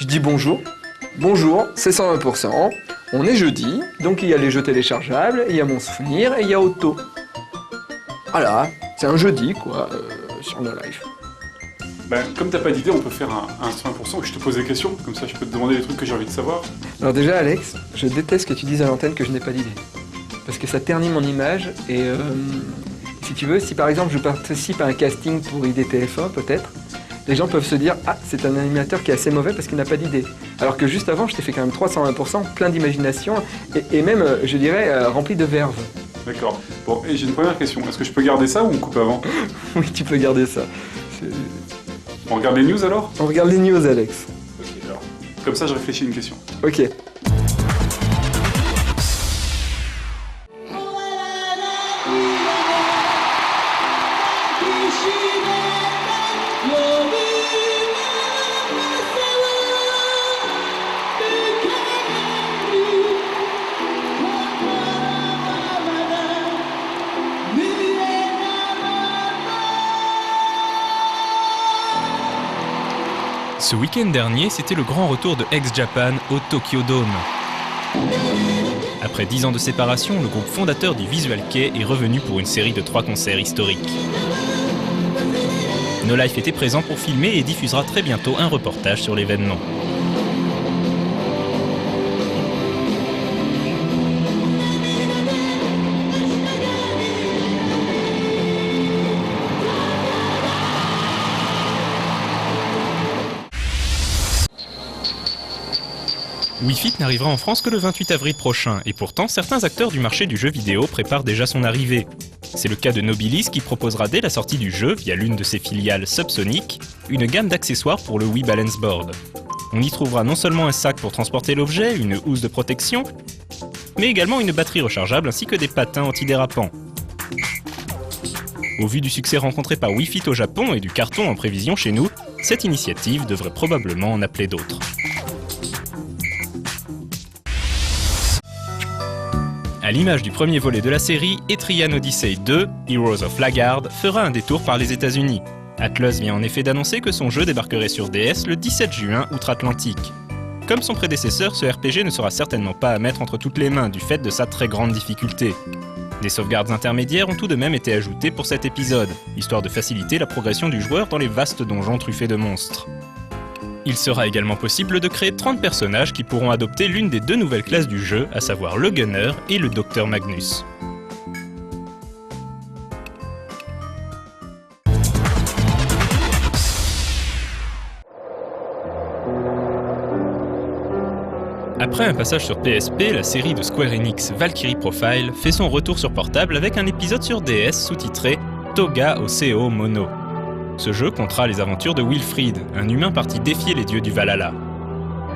Je dis bonjour. Bonjour, c'est 120%. On est jeudi, donc il y a les jeux téléchargeables, il y a mon souvenir et il y a Auto. Voilà, c'est un jeudi quoi, sur No Life. Ben, comme t'as pas d'idée, on peut faire un 120% et je te pose des questions, comme ça je peux te demander des trucs que j'ai envie de savoir. Alors déjà Alex, je déteste que tu dises à l'antenne que je n'ai pas d'idée. Parce que ça ternit mon image et si tu veux, si par exemple je participe à un casting pour IDTF1 peut-être, les gens peuvent se dire « Ah, c'est un animateur qui est assez mauvais parce qu'il n'a pas d'idée ». Alors que juste avant, je t'ai fait quand même 320%, plein d'imagination et même, je dirais, rempli de verve. D'accord. Bon, et j'ai une première question. Est-ce que je peux garder ça ou on coupe avant? Oui, tu peux garder ça. On regarde les news alors? On regarde les news, Alex. Ok, alors. Comme ça, je réfléchis à une question. Ok. Ce week-end dernier, c'était le grand retour de X-Japan au Tokyo Dome. Après 10 ans de séparation, le groupe fondateur du Visual Kei est revenu pour une série de 3 concerts historiques. No Life était présent pour filmer et diffusera très bientôt un reportage sur l'événement. Wii Fit n'arrivera en France que le 28 avril prochain, et pourtant certains acteurs du marché du jeu vidéo préparent déjà son arrivée. C'est le cas de Nobilis qui proposera dès la sortie du jeu, via l'une de ses filiales Subsonic, une gamme d'accessoires pour le Wii Balance Board. On y trouvera non seulement un sac pour transporter l'objet, une housse de protection, mais également une batterie rechargeable ainsi que des patins antidérapants. Au vu du succès rencontré par Wii Fit au Japon et du carton en prévision chez nous, cette initiative devrait probablement en appeler d'autres. À l'image du premier volet de la série, Etrian Odyssey 2, Heroes of Lagarde, fera un détour par les États-Unis. Atlus vient en effet d'annoncer que son jeu débarquerait sur DS le 17 juin outre-Atlantique. Comme son prédécesseur, ce RPG ne sera certainement pas à mettre entre toutes les mains du fait de sa très grande difficulté. Des sauvegardes intermédiaires ont tout de même été ajoutées pour cet épisode, histoire de faciliter la progression du joueur dans les vastes donjons truffés de monstres. Il sera également possible de créer 30 personnages qui pourront adopter l'une des 2 nouvelles classes du jeu, à savoir le Gunner et le Dr Magnus. Après un passage sur PSP, la série de Square Enix Valkyrie Profile fait son retour sur portable avec un épisode sur DS sous-titré Toga Oseo Mono. Ce jeu comptera les aventures de Wilfried, un humain parti défier les dieux du Valhalla.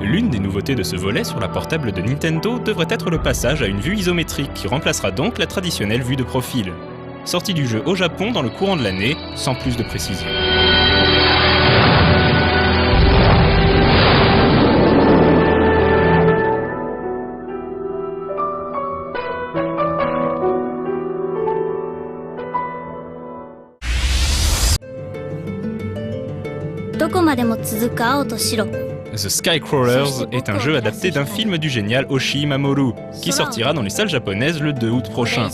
L'une des nouveautés de ce volet sur la portable de Nintendo devrait être le passage à une vue isométrique qui remplacera donc la traditionnelle vue de profil. Sortie du jeu au Japon dans le courant de l'année, sans plus de précision. The Skycrawlers est un jeu adapté d'un film du génial Oshii Mamoru, qui sortira dans les salles japonaises le 2 août prochain.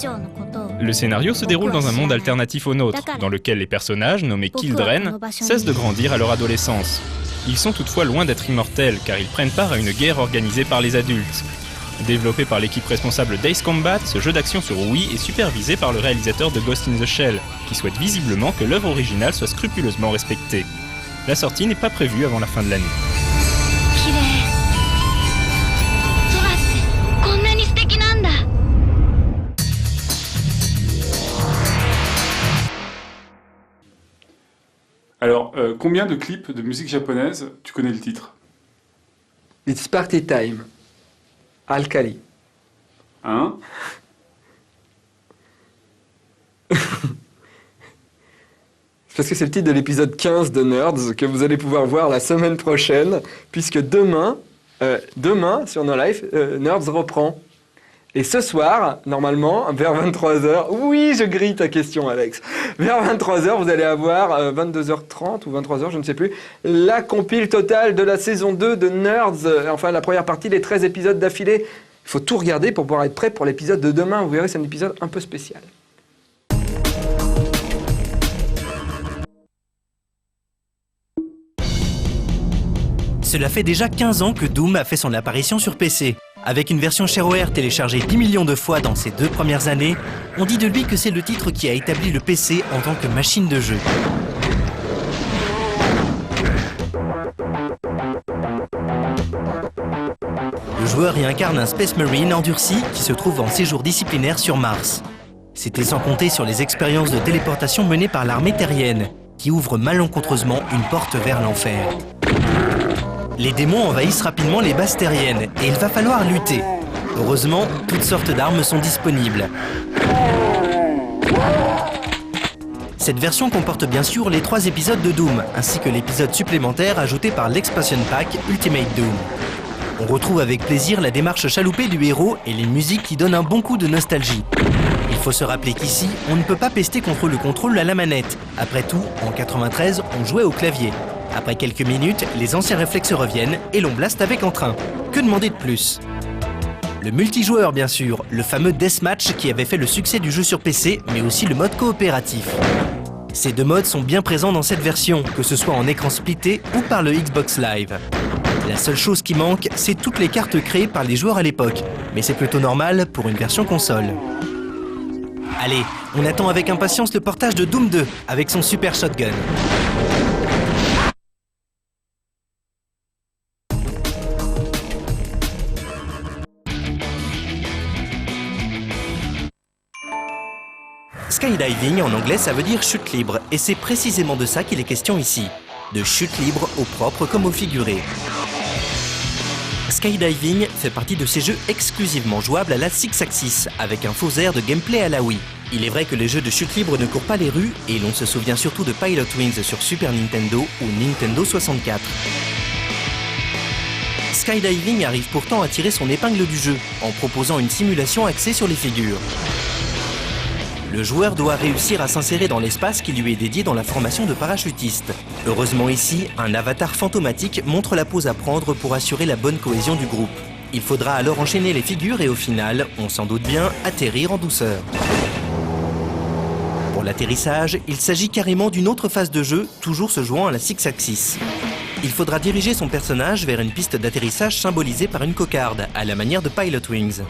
Le scénario se déroule dans un monde alternatif au nôtre, dans lequel les personnages, nommés Kildren, cessent de grandir à leur adolescence. Ils sont toutefois loin d'être immortels, car ils prennent part à une guerre organisée par les adultes. Développé par l'équipe responsable d'Ace Combat, ce jeu d'action sur Wii est supervisé par le réalisateur de Ghost in the Shell, qui souhaite visiblement que l'œuvre originale soit scrupuleusement respectée. La sortie n'est pas prévue avant la fin de l'année. Alors, combien de clips de musique japonaise tu connais le titre? It's Party Time. Alkali. Hein? Parce que c'est le titre de l'épisode 15 de Nerds que vous allez pouvoir voir la semaine prochaine, puisque demain sur No Life, Nerds reprend. Et ce soir, normalement, vers 23h, oui, je grille ta question, Alex. Vers 23h, vous allez avoir 22h30 ou 23h, je ne sais plus, la compile totale de la saison 2 de Nerds, enfin la première partie, les 13 épisodes d'affilée. Il faut tout regarder pour pouvoir être prêt pour l'épisode de demain. Vous verrez, c'est un épisode un peu spécial. Cela fait déjà 15 ans que Doom a fait son apparition sur PC. Avec une version shareware téléchargée 10 millions de fois dans ses 2 premières années, on dit de lui que c'est le titre qui a établi le PC en tant que machine de jeu. Le joueur y incarne un Space Marine endurci qui se trouve en séjour disciplinaire sur Mars. C'était sans compter sur les expériences de téléportation menées par l'armée terrienne, qui ouvre malencontreusement une porte vers l'enfer. Les démons envahissent rapidement les bases terriennes et il va falloir lutter. Heureusement, toutes sortes d'armes sont disponibles. Cette version comporte bien sûr les 3 épisodes de Doom, ainsi que l'épisode supplémentaire ajouté par l'Expansion Pack Ultimate Doom. On retrouve avec plaisir la démarche chaloupée du héros et les musiques qui donnent un bon coup de nostalgie. Il faut se rappeler qu'ici, on ne peut pas pester contre le contrôle à la manette. Après tout, en 93, on jouait au clavier. Après quelques minutes, les anciens réflexes reviennent et l'on blaste avec entrain. Que demander de plus ? Le multijoueur bien sûr, le fameux Deathmatch qui avait fait le succès du jeu sur PC, mais aussi le mode coopératif. Ces 2 modes sont bien présents dans cette version, que ce soit en écran splitté ou par le Xbox Live. La seule chose qui manque, c'est toutes les cartes créées par les joueurs à l'époque, mais c'est plutôt normal pour une version console. Allez, on attend avec impatience le portage de Doom 2 avec son super shotgun. Skydiving en anglais ça veut dire chute libre et c'est précisément de ça qu'il est question ici. De chute libre au propre comme au figuré. Skydiving fait partie de ces jeux exclusivement jouables à la Sixaxis avec un faux air de gameplay à la Wii. Il est vrai que les jeux de chute libre ne courent pas les rues et l'on se souvient surtout de Pilot Wings sur Super Nintendo ou Nintendo 64. Skydiving arrive pourtant à tirer son épingle du jeu en proposant une simulation axée sur les figures. Le joueur doit réussir à s'insérer dans l'espace qui lui est dédié dans la formation de parachutiste. Heureusement ici, un avatar fantomatique montre la pose à prendre pour assurer la bonne cohésion du groupe. Il faudra alors enchaîner les figures et au final, on s'en doute bien, atterrir en douceur. Pour l'atterrissage, il s'agit carrément d'une autre phase de jeu, toujours se jouant à la Sixaxis. Il faudra diriger son personnage vers une piste d'atterrissage symbolisée par une cocarde, à la manière de Pilot Wings.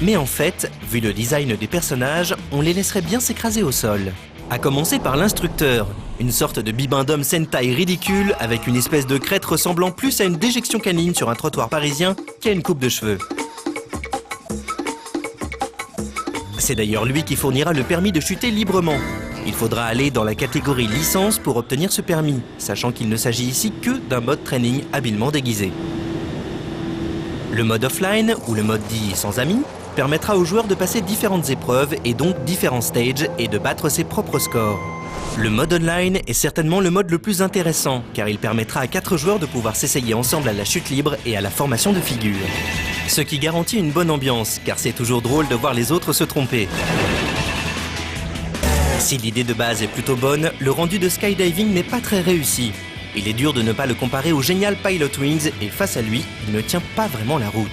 Mais en fait, vu le design des personnages, on les laisserait bien s'écraser au sol. À commencer par l'instructeur, une sorte de bibendum Sentai ridicule avec une espèce de crête ressemblant plus à une déjection canine sur un trottoir parisien qu'à une coupe de cheveux. C'est d'ailleurs lui qui fournira le permis de chuter librement. Il faudra aller dans la catégorie licence pour obtenir ce permis, sachant qu'il ne s'agit ici que d'un mode training habilement déguisé. Le mode offline, ou le mode dit sans amis, permettra aux joueurs de passer différentes épreuves et donc différents stages et de battre ses propres scores. Le mode online est certainement le mode le plus intéressant car il permettra à 4 joueurs de pouvoir s'essayer ensemble à la chute libre et à la formation de figures. Ce qui garantit une bonne ambiance car c'est toujours drôle de voir les autres se tromper. Si l'idée de base est plutôt bonne, le rendu de Skydiving n'est pas très réussi. Il est dur de ne pas le comparer au génial Pilot Wings et face à lui, il ne tient pas vraiment la route.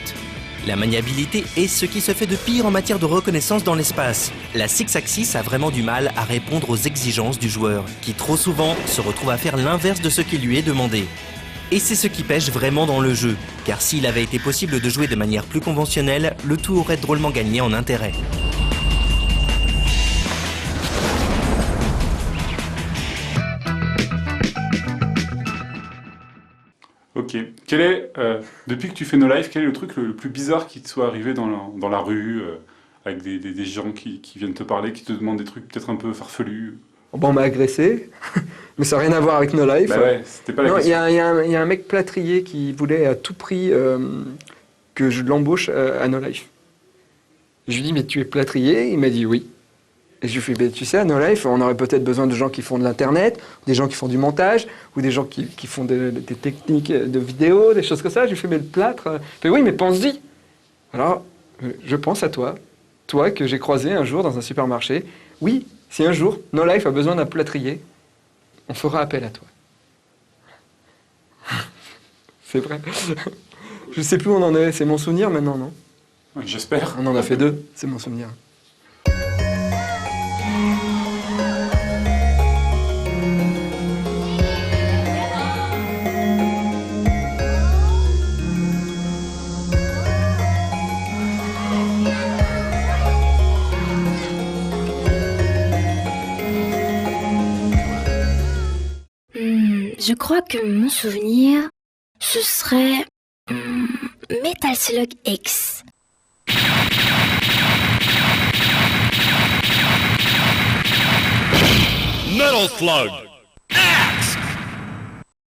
La maniabilité est ce qui se fait de pire en matière de reconnaissance dans l'espace. La Sixaxis a vraiment du mal à répondre aux exigences du joueur, qui trop souvent se retrouve à faire l'inverse de ce qui lui est demandé. Et c'est ce qui pêche vraiment dans le jeu, car s'il avait été possible de jouer de manière plus conventionnelle, le tout aurait drôlement gagné en intérêt. Ok. Quel est, depuis que tu fais No Life, quel est le truc le plus bizarre qui te soit arrivé dans la rue, avec des gens qui viennent te parler, qui te demandent des trucs peut-être un peu farfelus? Bon, on m'a agressé, mais ça n'a rien à voir avec No Life. Bah ouais, c'était pas la question. Il y a un mec plâtrier qui voulait à tout prix que je l'embauche à No Life. Je lui dis, mais tu es plâtrier? Il m'a dit oui. Et je lui fais, tu sais, à No Life, on aurait peut-être besoin de gens qui font de l'internet, des gens qui font du montage, ou des gens qui font des techniques de vidéo, des choses comme ça. Je lui fais, mais le plâtre... Il fait, oui, mais pense-y. Alors, Je pense à toi, toi que j'ai croisé un jour dans un supermarché. Oui, si un jour No Life a besoin d'un plâtrier, on fera appel à toi. C'est vrai. Je sais plus où on en est, c'est mon souvenir maintenant, non? J'espère. On en a fait 2, c'est mon souvenir. Je crois que mon souvenir, ce serait Metal Slug X. Metal Slug!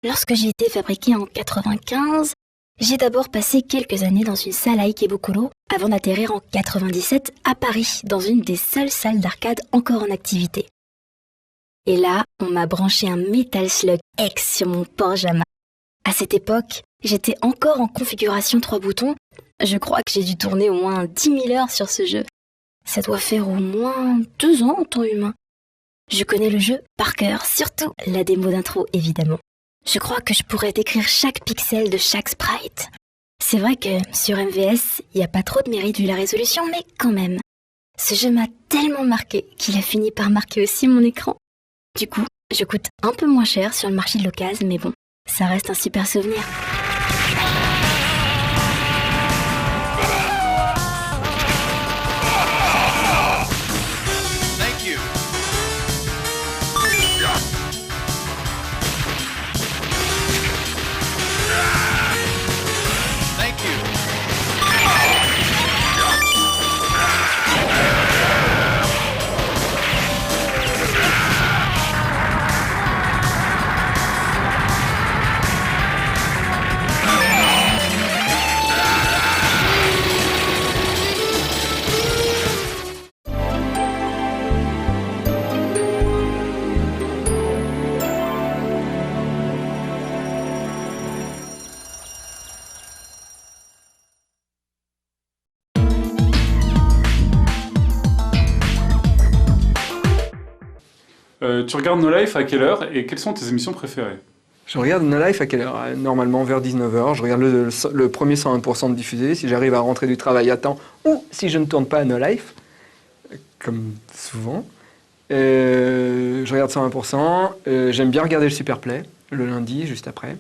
Lorsque j'ai été fabriqué en 95, j'ai d'abord passé quelques années dans une salle à Ikebukuro avant d'atterrir en 97 à Paris, dans une des seules salles d'arcade encore en activité. Et là, on m'a branché un Metal Slug X sur mon Port-Jama. À cette époque, j'étais encore en configuration 3 boutons. Je crois que j'ai dû tourner au moins 10 000 heures sur ce jeu. Ça doit faire au moins 2 ans en temps humain. Je connais le jeu par cœur, surtout la démo d'intro évidemment. Je crois que je pourrais décrire chaque pixel de chaque sprite. C'est vrai que sur MVS, il n'y a pas trop de mérite vu la résolution, mais quand même. Ce jeu m'a tellement marqué qu'il a fini par marquer aussi mon écran. Du coup, je coûte un peu moins cher sur le marché de l'occasion, mais bon, ça reste un super souvenir. Thank you. Thank you. Tu regardes No Life à quelle heure et quelles sont tes émissions préférées? Je regarde No Life à quelle heure? Normalement vers 19h. Je regarde le premier 101% de diffusé, si j'arrive à rentrer du travail à temps, ou si je ne tourne pas à No Life, comme souvent. Je regarde 101%. J'aime bien regarder le Superplay, le lundi, juste après.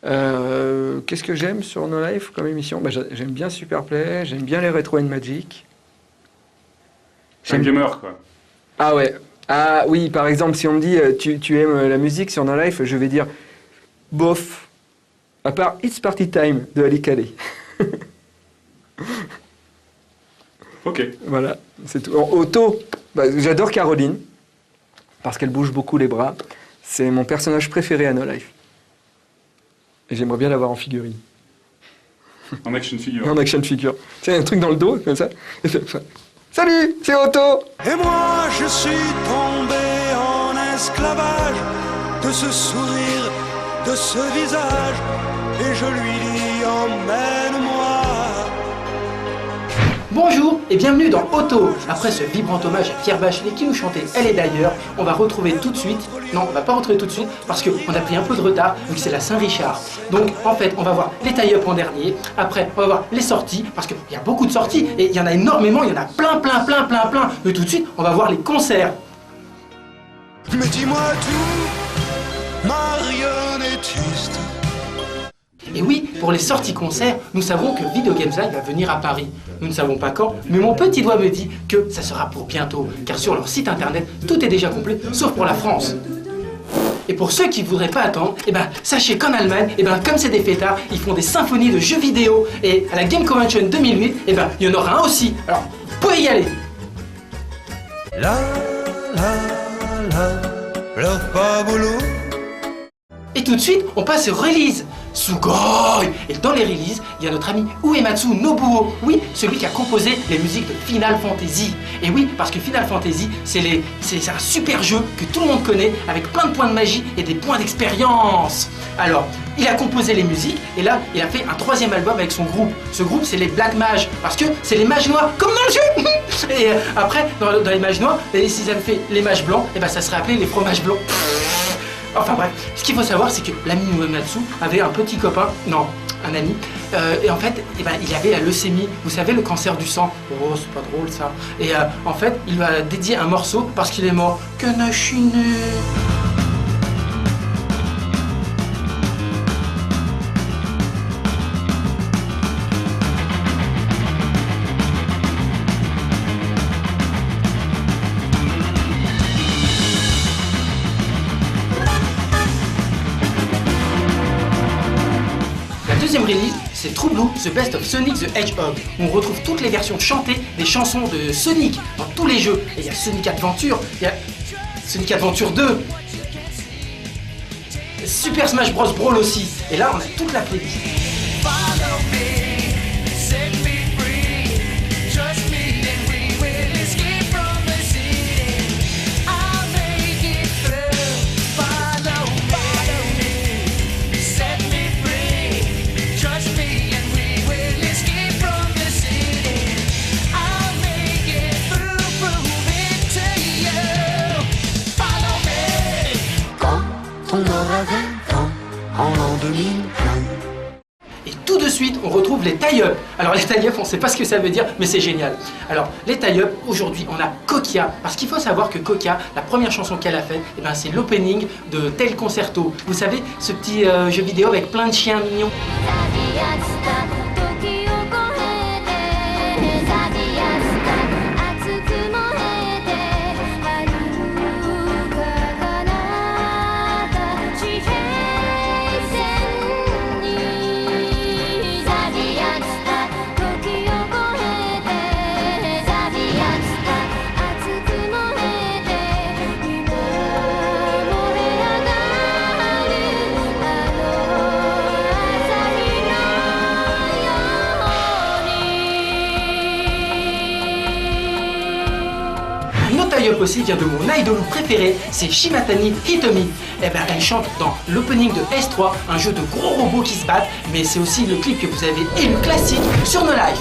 Qu'est-ce que j'aime sur No Life comme émission? J'aime bien Superplay, j'aime bien les Retro and Magic. C'est un gamer, quoi. Ah ouais. Ah oui, par exemple, si on me dit tu aimes la musique sur No Life, je vais dire bof. À part It's Party Time de Ali Kali. Ok. Voilà, c'est tout. En auto, j'adore Caroline parce qu'elle bouge beaucoup les bras. C'est mon personnage préféré à No Life. Et j'aimerais bien l'avoir en figurine. En action figure. En action figure. Tu sais, un truc dans le dos, comme ça. Salut, c'est Otto. Et moi je suis tombé en esclavage de ce sourire, de ce visage, et je lui dis emmène-moi. Bonjour et bienvenue dans Otto. Après ce vibrant hommage à Pierre Bachelet qui nous chantait Elle est d'ailleurs, on va retrouver tout de suite, non on va pas retrouver tout de suite parce qu'on a pris un peu de retard vu que c'est la Saint-Richard. Donc en fait on va voir les tie-up en dernier, après on va voir les sorties parce qu'il y a beaucoup de sorties et il y en a énormément, il y en a plein. Mais tout de suite on va voir les concerts. Mais dis-moi tout, marionnettiste. Et oui, pour les sorties concerts, nous savons que Video Games Live va venir à Paris. Nous ne savons pas quand, mais mon petit doigt me dit que ça sera pour bientôt, car sur leur site internet, tout est déjà complet, sauf pour la France. Et pour ceux qui ne voudraient pas attendre, sachez qu'en Allemagne, comme c'est des fêtards, ils font des symphonies de jeux vidéo, et à la Game Convention 2008, il y en aura un aussi. Alors, vous pouvez y aller. La, pleure pas boulot. Et tout de suite, on passe aux releases. Sugoi! Et dans les releases, il y a notre ami Uematsu Nobuo. Oui, celui qui a composé les musiques de Final Fantasy. Et oui, parce que Final Fantasy, c'est un super jeu que tout le monde connaît, avec plein de points de magie et des points d'expérience. Alors, il a composé les musiques, et là, il a fait un 3e album avec son groupe. Ce groupe, c'est les Black Mages, parce que c'est les mages noirs, comme dans le jeu. Et après, dans les mages noirs, s'ils avaient fait les mages blancs, et ben ça serait appelé les fromages blancs. Enfin bref, ce qu'il faut savoir, c'est que l'ami Uematsu avait un petit copain, non, un ami, et en fait, il avait la leucémie, vous savez, le cancer du sang. Oh, c'est pas drôle ça. Et en fait, il lui a dédié un morceau parce qu'il est mort. Kanashine. Deuxième release, c'est True Blue, The Best of Sonic the Hedgehog, où on retrouve toutes les versions chantées des chansons de Sonic dans tous les jeux. Et il y a Sonic Adventure, il y a Sonic Adventure 2, Super Smash Bros. Brawl aussi. Et là, on a toute la playlist. Et tout de suite, on retrouve les tie-up. Alors les tie-up, on ne sait pas ce que ça veut dire, mais c'est génial. Alors les tie-up, aujourd'hui, on a Kokia. Parce qu'il faut savoir que Kokia, la première chanson qu'elle a faite, c'est l'opening de Tel Concerto. Vous savez, ce petit jeu vidéo avec plein de chiens mignons. Aussi vient de mon idol préféré, c'est Shimatani Hitomi. Elle chante dans l'opening de S3, un jeu de gros robots qui se battent, mais c'est aussi le clip que vous avez élu classique sur No Life.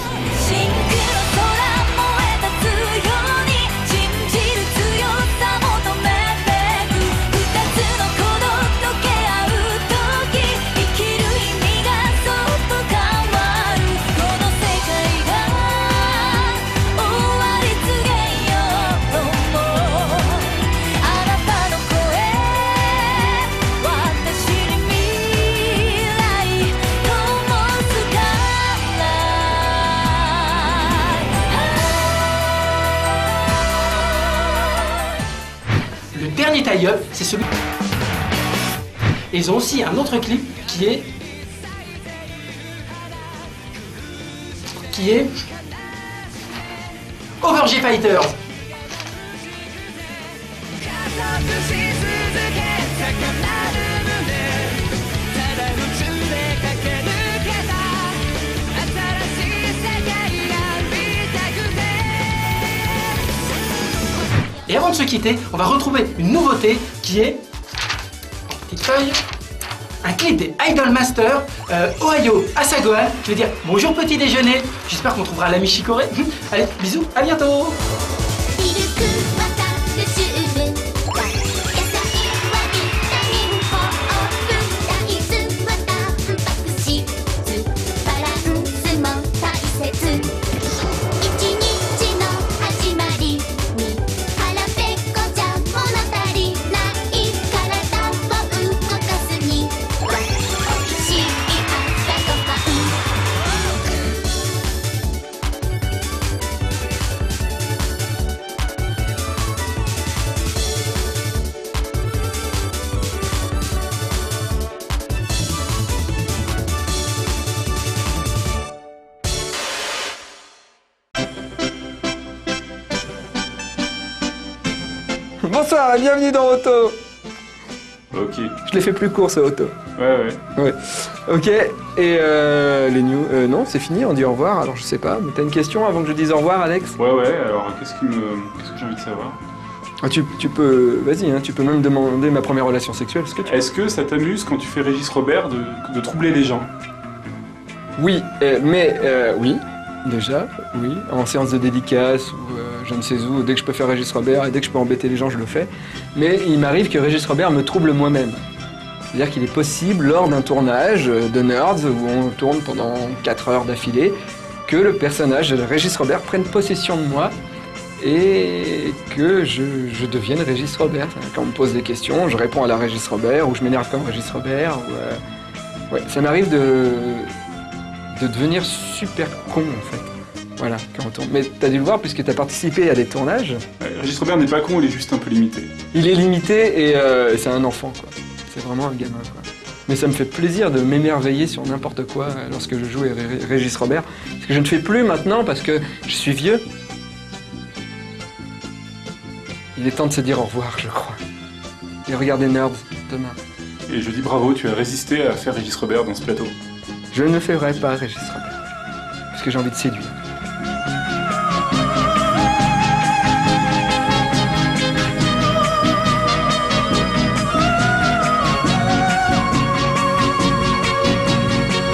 Dernier tie-up, c'est celui... Ils ont aussi un autre clip qui est... Over G Fighters. Et avant de se quitter, on va retrouver une nouveauté qui est, petite feuille, un clip des Idolmaster, Ohio Asagohan, qui veut dire bonjour petit déjeuner. J'espère qu'on trouvera l'ami Chicoré. Allez, bisous, à bientôt. Bonsoir et bienvenue dans Roto. Ok. Je l'ai fait plus court, ce auto. Ouais. Ok, et les news... non, c'est fini, on dit au revoir, alors je sais pas. Mais t'as une question avant que je dise au revoir, Alex? Ouais, alors qu'est-ce que j'ai envie de savoir? Ah, tu peux... Vas-y, hein, tu peux même demander ma première relation sexuelle, ce que tu veux. Est-ce que ça t'amuse quand tu fais Régis Robert de troubler les gens? Oui, oui, déjà, oui. En séance de dédicace ou je ne sais où, dès que je peux faire Régis Robert et dès que je peux embêter les gens, je le fais. Mais il m'arrive que Régis Robert me trouble moi-même. C'est-à-dire qu'il est possible, lors d'un tournage de Nerds, où on tourne pendant 4 heures d'affilée, que le personnage de Régis Robert prenne possession de moi et que je devienne Régis Robert. Quand on me pose des questions, je réponds à la Régis Robert, ou je m'énerve comme Régis Robert. Ou, ouais, ça m'arrive de devenir super con, en fait. Voilà, quand on tourne. Mais t'as dû le voir puisque t'as participé à des tournages. Régis Robert n'est pas con, il est juste un peu limité. Il est limité et c'est un enfant, quoi. C'est vraiment un gamin, quoi. Mais ça me fait plaisir de m'émerveiller sur n'importe quoi lorsque je joue Régis Robert. Ce que je ne fais plus maintenant parce que je suis vieux. Il est temps de se dire au revoir, je crois. Et regardez Nerds demain. Et je dis bravo, tu as résisté à faire Régis Robert dans ce plateau. Je ne ferai pas Régis Robert. Parce que j'ai envie de séduire.